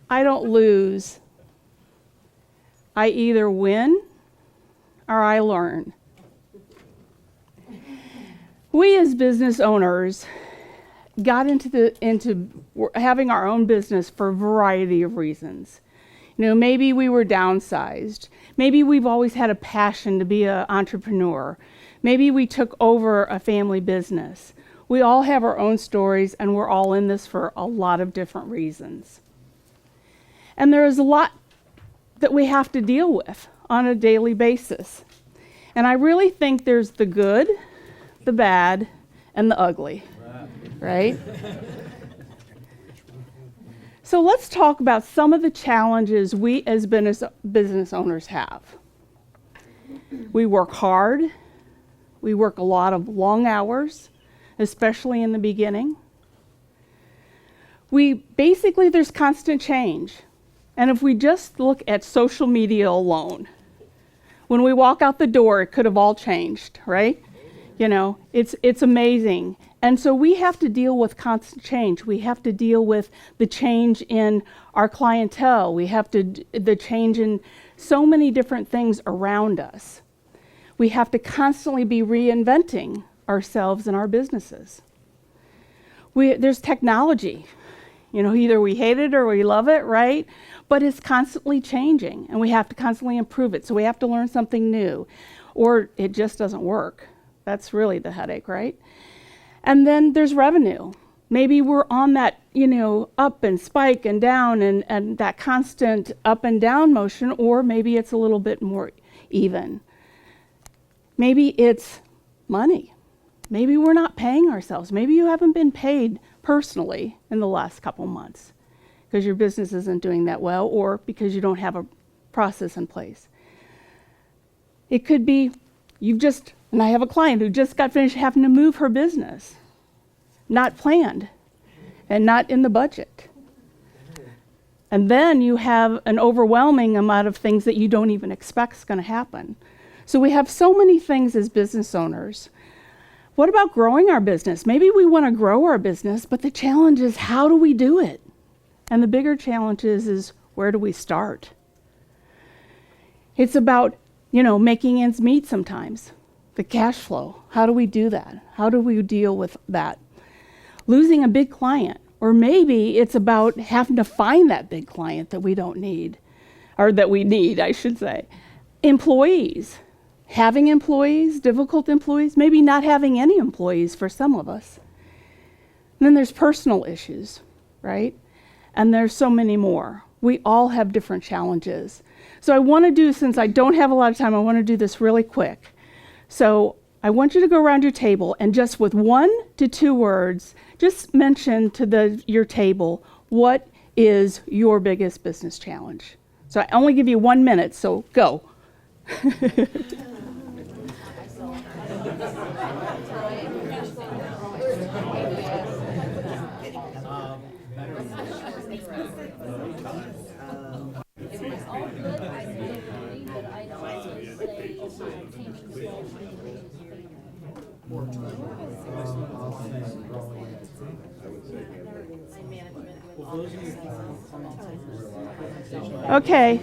I don't lose. I either win or I learn. We as business owners got into having our own business for a variety of reasons. Maybe we were downsized. Maybe we've always had a passion to be an entrepreneur. Maybe we took over a family business. We all have our own stories, and we're all in this for a lot of different reasons. And there is a lot that we have to deal with on a daily basis. And I really think there's the good, the bad, and the ugly, right? So let's talk about some of the challenges we as business owners have. We work hard. We work a lot of long hours, especially in the beginning. There's constant change. And if we just look at social media alone, when we walk out the door, it could have all changed, right? It's amazing. And so we have to deal with constant change. We have to deal with the change in our clientele. We have the change in so many different things around us. We have to constantly be reinventing ourselves and our businesses. There's technology. Either we hate it or we love it, right? But it's constantly changing, and we have to constantly improve it. So we have to learn something new, or it just doesn't work. That's really the headache, right? And then there's revenue. Maybe we're on that, up and spike and down and that constant up and down motion, or maybe it's a little bit more even. Maybe it's money. Maybe we're not paying ourselves. Maybe you haven't been paid personally in the last couple months because your business isn't doing that well, or because you don't have a process in place. It could be and I have a client who just got finished having to move her business, not planned and not in the budget. And then you have an overwhelming amount of things that you don't even expect is going to happen. So we have so many things as business owners. What about growing our business? Maybe we want to grow our business, but the challenge is, how do we do it? And the bigger challenge is where do we start? It's about, making ends meet sometimes. The cash flow. How do we do that? How do we deal with that? Losing a big client. Or maybe it's about having to find that big client that we don't need. Or that we need, I should say. Employees. Having employees, difficult employees, maybe not having any employees for some of us. And then there's personal issues, right? And there's so many more. We all have different challenges. So I want to do, since I don't have a lot of time, I want to do this really quick. So I want you to go around your table and just with 1 to 2 words, just mention to your table, what is your biggest business challenge? So I only give you 1 minute, so go. Okay.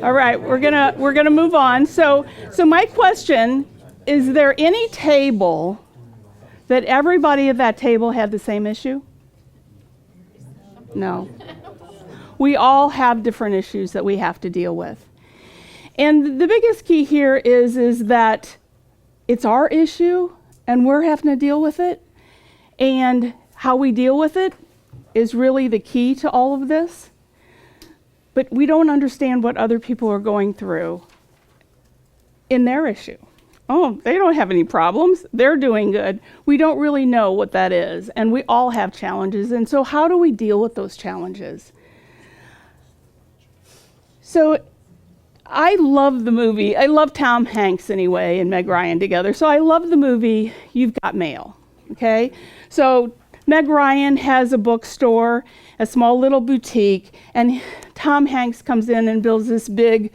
All right, we're gonna move on. So my question, is there any table that everybody at that table had the same issue? No. We all have different issues that we have to deal with. And the biggest key here is that it's our issue and we're having to deal with it. And how we deal with it is really the key to all of this. But we don't understand what other people are going through in their issue. Oh, they don't have any problems. They're doing good. We don't really know what that is. And we all have challenges. And so how do we deal with those challenges? So I love the movie. I love Tom Hanks anyway and Meg Ryan together. So I love the movie You've Got Mail. Okay? So Meg Ryan has a bookstore, a small little boutique, and Tom Hanks comes in and builds this big,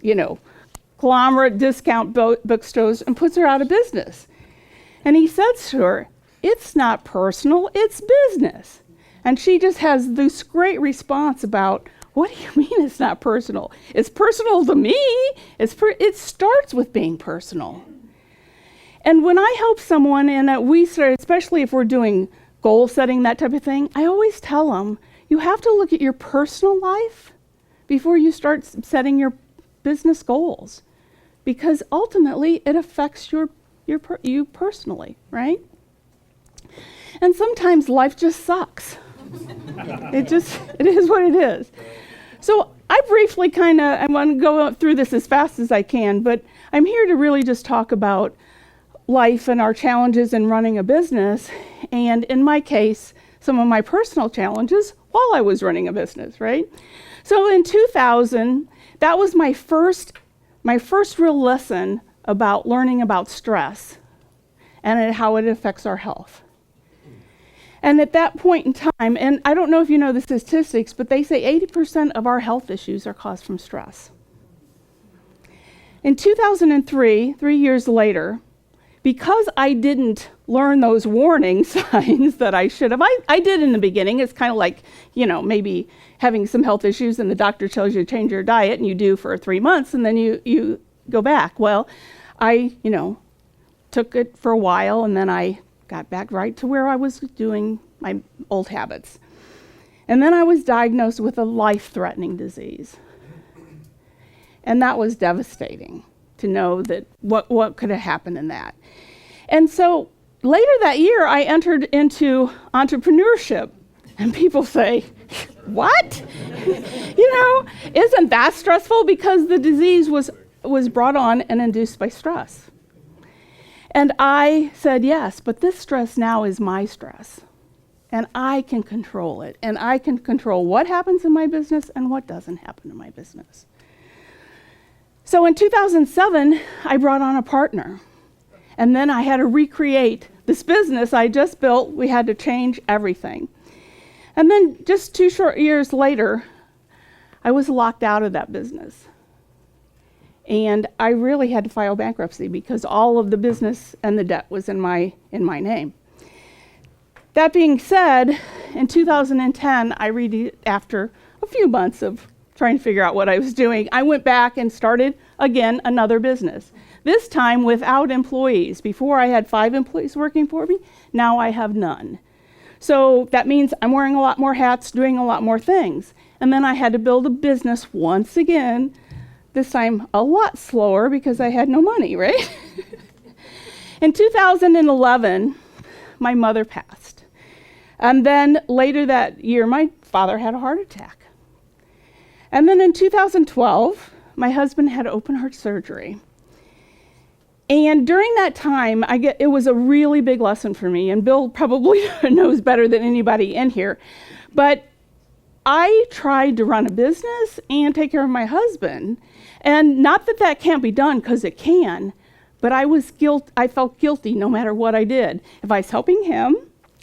conglomerate discount bookstores and puts her out of business. And he says to her, it's not personal, it's business. And she just has this great response about, what do you mean it's not personal? It's personal to me. It starts with being personal. And when I help someone, and we start, especially if we're doing goal setting, that type of thing, I always tell them, you have to look at your personal life before you start setting your business goals, because ultimately it affects you personally, right? And sometimes life just sucks. It is what it is. So I briefly I want to go through this as fast as I can, but I'm here to really just talk about life and our challenges in running a business, and in my case, some of my personal challenges while I was running a business, right? So in 2000, that was my first real lesson about learning about stress and how it affects our health. And at that point in time, and I don't know if you know the statistics, but they say 80% of our health issues are caused from stress. In 2003, 3 years later, because I didn't learn those warning signs that I should have, I did in the beginning. It's kind of like, maybe having some health issues and the doctor tells you to change your diet and you do for 3 months and then you go back. Well, I, took it for a while and then I got back right to where I was doing my old habits. And then I was diagnosed with a life-threatening disease. And that was devastating to know that what could have happened in that. And so later that year, I entered into entrepreneurship. And people say, what? Isn't that stressful? Because the disease was brought on and induced by stress. And I said, yes, but this stress now is my stress. And I can control it. And I can control what happens in my business and what doesn't happen in my business. So in 2007, I brought on a partner. And then I had to recreate this business I just built. We had to change everything. And then just 2 short years later, I was locked out of that business. And I really had to file bankruptcy because all of the business and the debt was in my name. That being said, in 2010, after a few months of trying to figure out what I was doing, I went back and started again another business. This time without employees. Before I had 5 employees working for me, now I have none. So that means I'm wearing a lot more hats, doing a lot more things. And then I had to build a business once again, this time a lot slower because I had no money, right? In 2011, my mother passed. And then later that year, my father had a heart attack. And then in 2012, my husband had open heart surgery. And during that time, it was a really big lesson for me, and Bill probably knows better than anybody in here, but I tried to run a business and take care of my husband, and not that that can't be done, because it can, but I felt guilty no matter what I did. If I was helping him,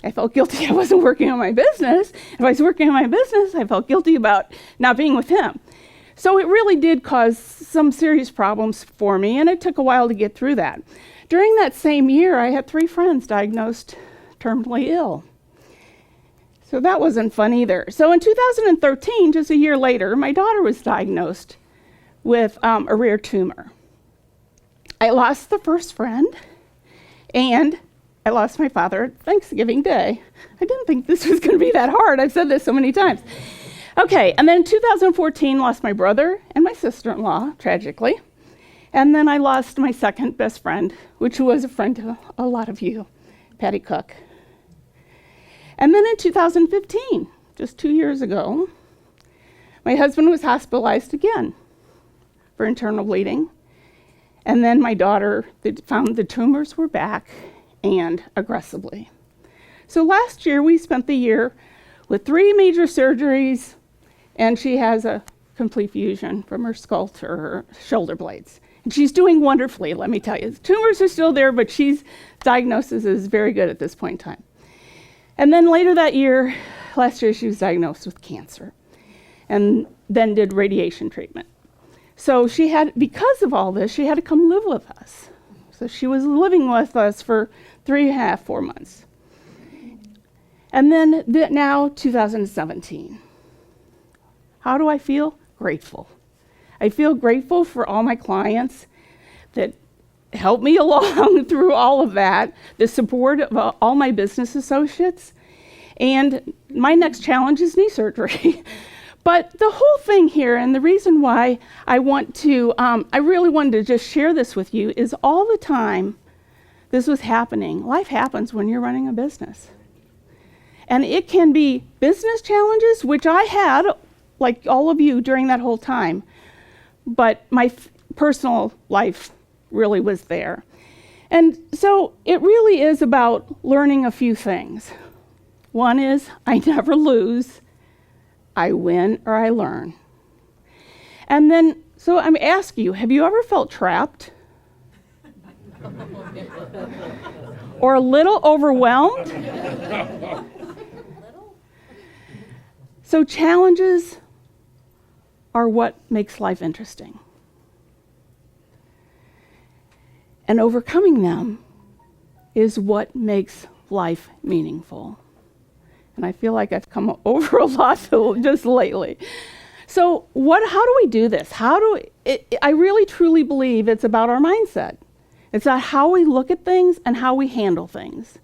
I felt guilty I wasn't working on my business. If I was working on my business, I felt guilty about not being with him. So it really did cause some serious problems for me, and it took a while to get through that. During that same year, I had 3 friends diagnosed terminally ill. So that wasn't fun either. So in 2013, just a year later, my daughter was diagnosed with a rare tumor. I lost the first friend, and I lost my father at Thanksgiving Day. I didn't think this was going to be that hard. I've said this so many times. Okay, and then in 2014, lost my brother and my sister-in-law, tragically. And then I lost my second best friend, which was a friend to a lot of you, Patty Cook. And then in 2015, just 2 years ago, my husband was hospitalized again for internal bleeding. And then my daughter found the tumors were back and aggressively. So last year, we spent the year with 3 major surgeries, and she has a complete fusion from her skull to her shoulder blades. And she's doing wonderfully, let me tell you. The tumors are still there, but diagnosis is very good at this point in time. And then later that year, last year, she was diagnosed with cancer and then did radiation treatment. So because of all this, she had to come live with us. So she was living with us for 3.5, 4 months. And then now 2017. How do I feel? Grateful. I feel grateful for all my clients that helped me along through all of that, the support of all my business associates, and my next challenge is knee surgery. But the whole thing here, and the reason why I really wanted to just share this with you, is all the time this was happening. Life happens when you're running a business. And it can be business challenges, which I had, like all of you, during that whole time. But my personal life really was there. And so it really is about learning a few things. One is I never lose. I win or I learn. And then, so I'm asking you, have you ever felt trapped? Or a little overwhelmed? So challenges are what makes life interesting. And overcoming them is what makes life meaningful. And I feel like I've come over a lot just lately. So how do we do this? I really truly believe it's about our mindset. It's about how we look at things and how we handle things.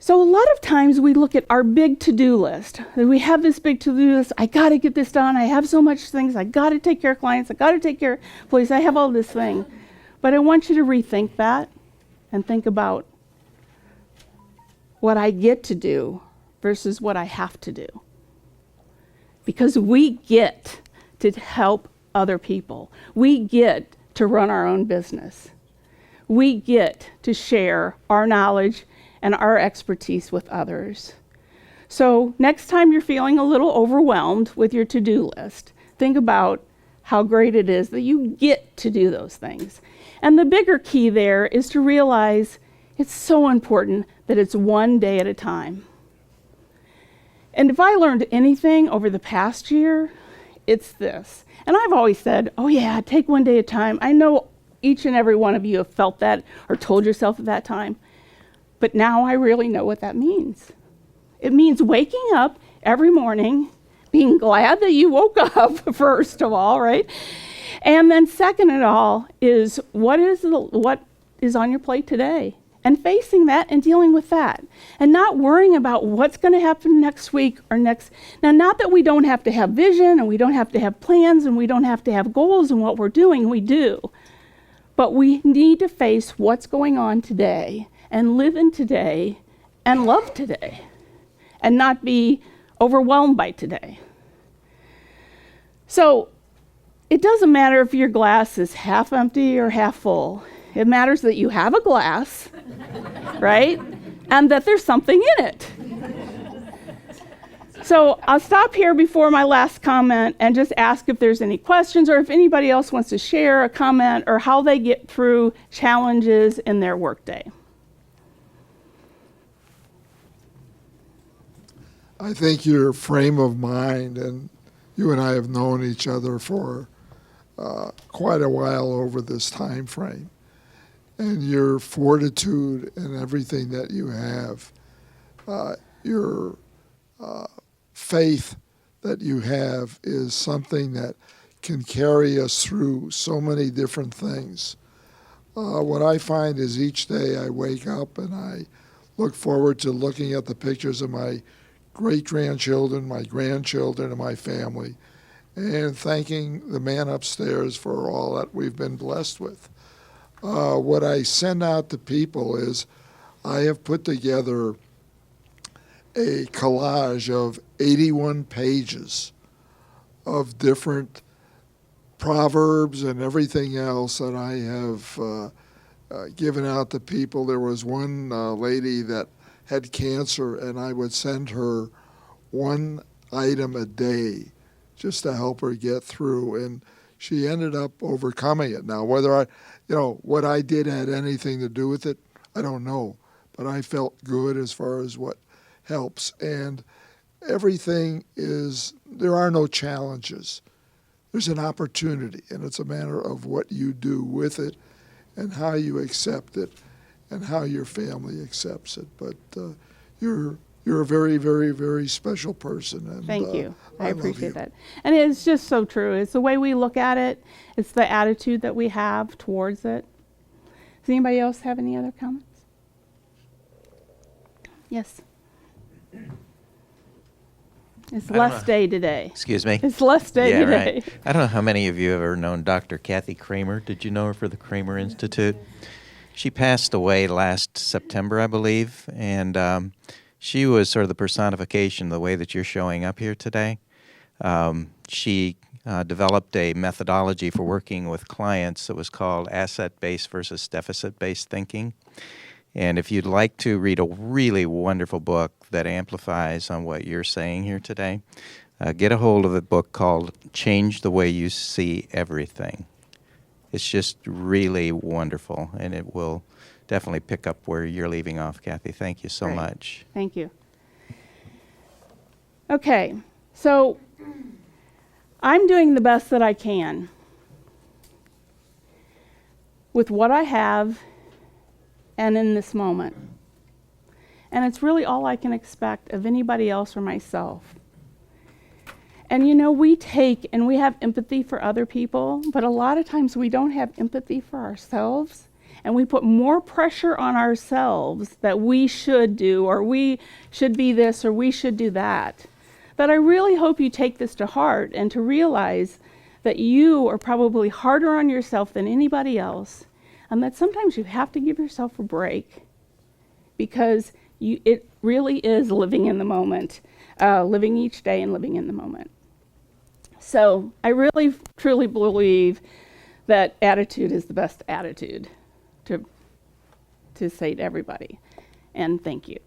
So a lot of times we look at our big to-do list. We have this big to-do list. I got to get this done. I have so much things. I got to take care of clients. I got to take care of employees. I have all this thing. But I want you to rethink that and think about what I get to do versus what I have to do. Because we get to help other people. We get to run our own business. We get to share our knowledge and our expertise with others. So next time you're feeling a little overwhelmed with your to-do list, think about how great it is that you get to do those things. And the bigger key there is to realize it's so important that it's one day at a time. And if I learned anything over the past year, it's this. And I've always said, oh yeah, take one day at a time. I know each and every one of you have felt that or told yourself at that time. But now I really know what that means. It means waking up every morning, being glad that you woke up, first of all, right? And then second of all is what is on your plate today? And facing that and dealing with that. And not worrying about what's going to happen next week or next. Now, not that we don't have to have vision and we don't have to have plans and we don't have to have goals in what we're doing. We do. But we need to face what's going on today and live in today and love today and not be overwhelmed by today. So it doesn't matter if your glass is half empty or half full. It matters that you have a glass, right? And that there's something in it. So I'll stop here before my last comment and just ask if there's any questions or if anybody else wants to share a comment or how they get through challenges in their workday. I think your frame of mind, and you and I have known each other for quite a while over this time frame, and your fortitude and everything that you have, your faith that you have is something that can carry us through so many different things. What I find is each day I wake up and I look forward to looking at the pictures of my great-grandchildren, my grandchildren, and my family, and thanking the man upstairs for all that we've been blessed with. What I send out to people is I have put together a collage of 81 pages of different proverbs and everything else that I have given out to people. There was one lady that had cancer, and I would send her one item a day just to help her get through, and she ended up overcoming it. Now, whether what I did had anything to do with it, I don't know, but I felt good as far as what helps. And everything there are no challenges. There's an opportunity, and it's a matter of what you do with it and how you accept it and how your family accepts it. But you're a very, very, very special person. And Thank you. I love appreciate you. that. And it's just so true. It's the way we look at it. It's the attitude that we have towards it. Does anybody else have any other comments? Yes. It's less day today. Excuse me? It's less day Yeah, today. right. I don't know how many of you have ever known Dr. Cathy Kramer. Did you know her for the Kramer Institute? She passed away last September, I believe, and she was sort of the personification of the way that you're showing up here today. She developed a methodology for working with clients that was called asset-based versus deficit-based thinking. And if you'd like to read a really wonderful book that amplifies on what you're saying here today, get a hold of a book called Change the Way You See Everything. It's just really wonderful, and it will definitely pick up where you're leaving off, Cathy. Thank you so Great. much. Thank you. Okay, so I'm doing the best that I can with what I have and in this moment. And it's really all I can expect of anybody else or myself. And you know, we take and we have empathy for other people, but a lot of times we don't have empathy for ourselves. And we put more pressure on ourselves that we should do, or we should be this, or we should do that. But I really hope you take this to heart and to realize that you are probably harder on yourself than anybody else, and that sometimes you have to give yourself a break, because it really is living in the moment, living each day and living in the moment. So I really, truly believe that attitude is the best attitude to say to everybody. And thank you.